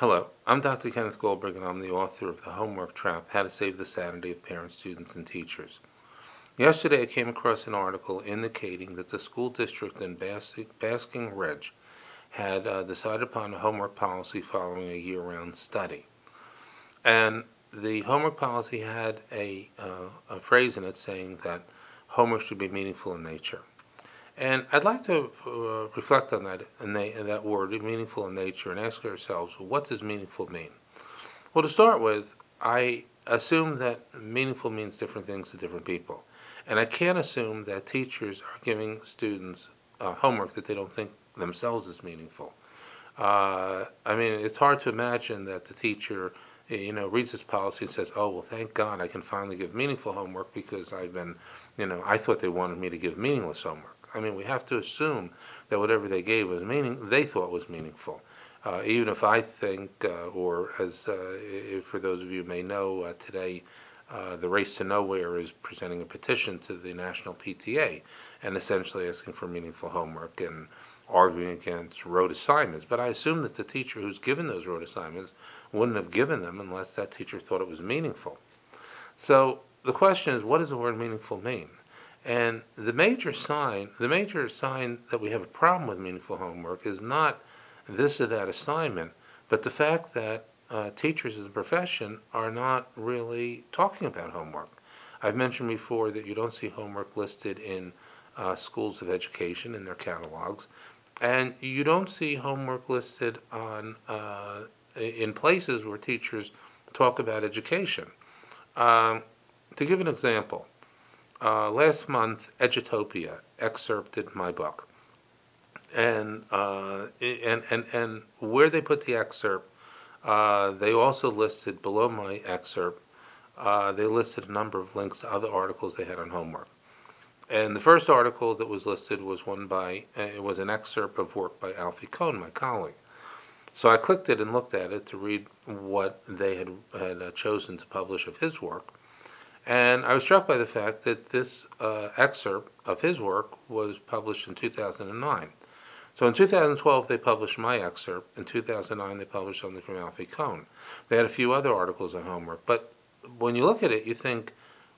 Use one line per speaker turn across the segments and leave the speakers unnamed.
Hello, I'm Dr. Kenneth Goldberg, and I'm the author of The Homework Trap: How to Save the Sanity of Parents, Students, and Teachers. Yesterday, I came across an article indicating that the school district in Basking Ridge had decided upon a homework policy following a year-round study. And the homework policy had a phrase in it saying that homework should be meaningful in nature. And I'd like to reflect on that word, meaningful in nature, and ask ourselves, what does meaningful mean? Well, to start with, I assume that meaningful means different things to different people. And I can't assume that teachers are giving students homework that they don't think themselves is meaningful. I mean, it's hard to imagine that the teacher, reads this policy and says, "Oh, well, thank God I can finally give meaningful homework because I thought they wanted me to give meaningless homework." I mean, we have to assume that whatever they gave they thought was meaningful. Even if I think, or as for those of you who may know, today the Race to Nowhere is presenting a petition to the National PTA and essentially asking for meaningful homework and arguing against rote assignments. But I assume that the teacher who's given those rote assignments wouldn't have given them unless that teacher thought it was meaningful. So the question is, what does the word meaningful mean? And the major sign that we have a problem with meaningful homework is not this or that assignment, but the fact that teachers as a profession are not really talking about homework. I've mentioned before that you don't see homework listed in schools of education in their catalogs, and you don't see homework listed in places where teachers talk about education. Um, to give an example, last month, Edutopia excerpted my book, and where they put the excerpt, they also listed below my excerpt. They listed a number of links to other articles they had on homework. And the first article that was listed was it was an excerpt of work by Alfie Kohn, my colleague. So I clicked it and looked at it to read what they had chosen to publish of his work. And I was struck by the fact that this excerpt of his work was published in 2009. So in 2012, they published my excerpt. In 2009, they published something from Alfie Kohn. They had a few other articles on homework. But when you look at it, you think,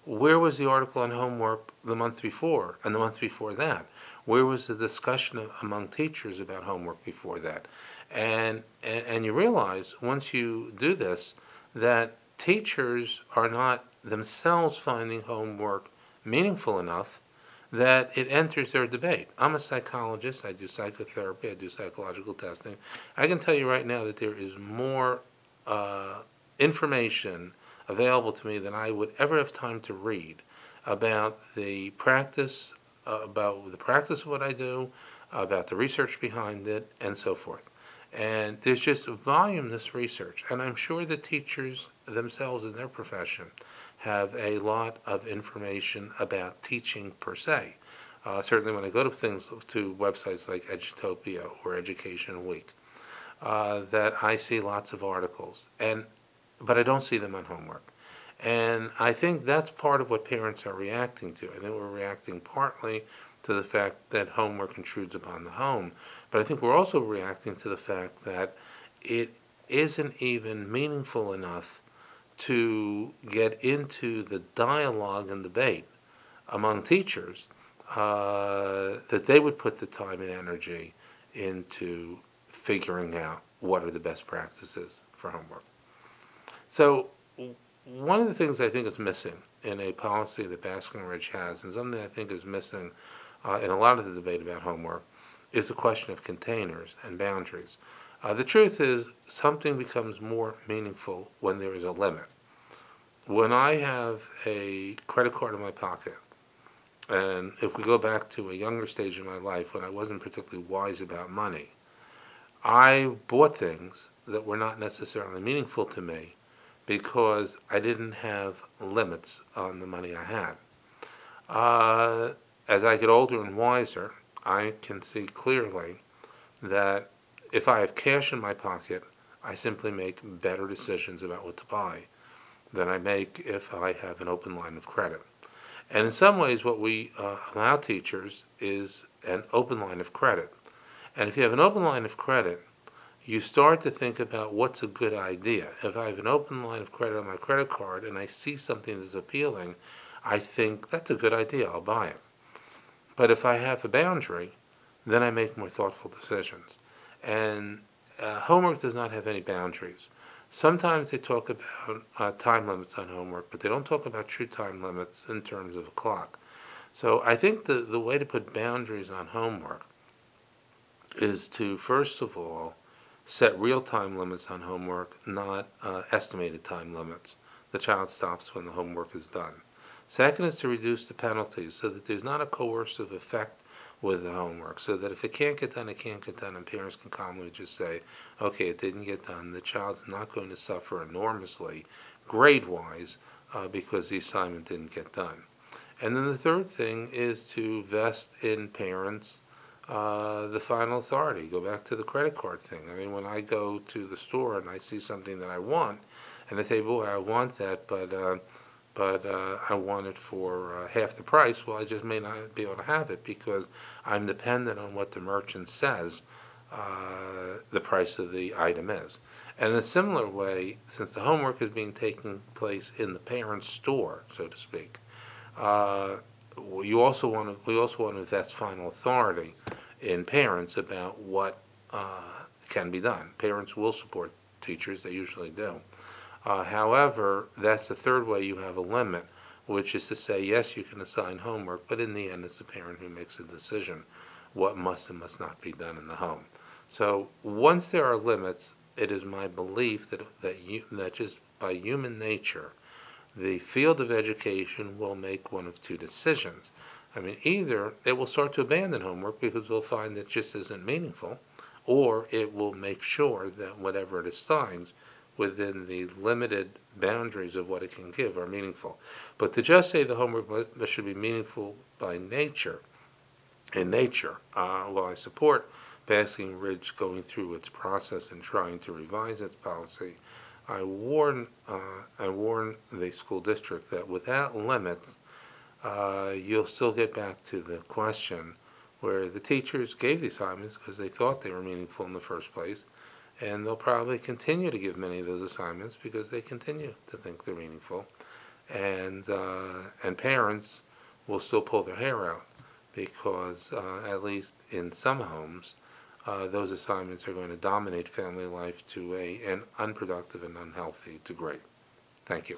where was the article on homework the month before and the month before that? Where was the discussion among teachers about homework before that? And you realize, once you do this, that teachers are not themselves finding homework meaningful enough that it enters their debate. I'm a psychologist. I do psychotherapy. I do psychological testing. I can tell you right now that there is more information available to me than I would ever have time to read about the practice, of what I do, about the research behind it, and so forth. And there's just voluminous research, and I'm sure the teachers themselves in their profession have a lot of information about teaching per se. Certainly when I go to websites like Edutopia or Education Week, that I see lots of articles, but I don't see them on homework. And I think that's part of what parents are reacting to. I think we're reacting partly to the fact that homework intrudes upon the home, but I think we're also reacting to the fact that it isn't even meaningful enough to get into the dialogue and debate among teachers that they would put the time and energy into figuring out what are the best practices for homework. So one of the things I think is missing in a policy that Basking Ridge has, and something I think is missing in a lot of the debate about homework, is the question of containers and boundaries. The truth is, something becomes more meaningful when there is a limit. When I have a credit card in my pocket, and if we go back to a younger stage in my life when I wasn't particularly wise about money, I bought things that were not necessarily meaningful to me because I didn't have limits on the money I had. As I get older and wiser, I can see clearly that if I have cash in my pocket, I simply make better decisions about what to buy than I make if I have an open line of credit. And in some ways, what we allow teachers is an open line of credit. And if you have an open line of credit, you start to think about what's a good idea. If I have an open line of credit on my credit card and I see something that's appealing, I think that's a good idea, I'll buy it. But if I have a boundary, then I make more thoughtful decisions. And homework does not have any boundaries. Sometimes they talk about time limits on homework, but they don't talk about true time limits in terms of a clock. So I think the way to put boundaries on homework is to, first of all, set real time limits on homework, not estimated time limits. The child stops when the homework is done. Second is to reduce the penalties so that there's not a coercive effect with the homework, so that if it can't get done, it can't get done, and parents can calmly just say, okay, it didn't get done. The child's not going to suffer enormously grade-wise because the assignment didn't get done. And then the third thing is to vest in parents the final authority. Go back to the credit card thing. I mean, when I go to the store and I see something that I want, and I say, boy, I want that, but I want it for half the price, well, I just may not be able to have it because I'm dependent on what the merchant says the price of the item is. And in a similar way, since the homework is being taken place in the parent's store, so to speak, uh, we also want to invest final authority in parents about what can be done. Parents will support teachers; they usually do. However, that's the third way you have a limit, which is to say, yes, you can assign homework, but in the end, it's the parent who makes a decision what must and must not be done in the home. So once there are limits, it is my belief that just by human nature, the field of education will make one of two decisions. I mean, either it will start to abandon homework because it will find that it just isn't meaningful, or it will make sure that whatever it assigns within the limited boundaries of what it can give are meaningful. But to just say the homework should be meaningful by nature, in nature, while I support Basking Ridge going through its process and trying to revise its policy, I warn the school district that without limits, you'll still get back to the question where the teachers gave the assignments because they thought they were meaningful in the first place, and they'll probably continue to give many of those assignments because they continue to think they're meaningful, and parents will still pull their hair out because at least in some homes, those assignments are going to dominate family life to an unproductive and unhealthy degree. Thank you.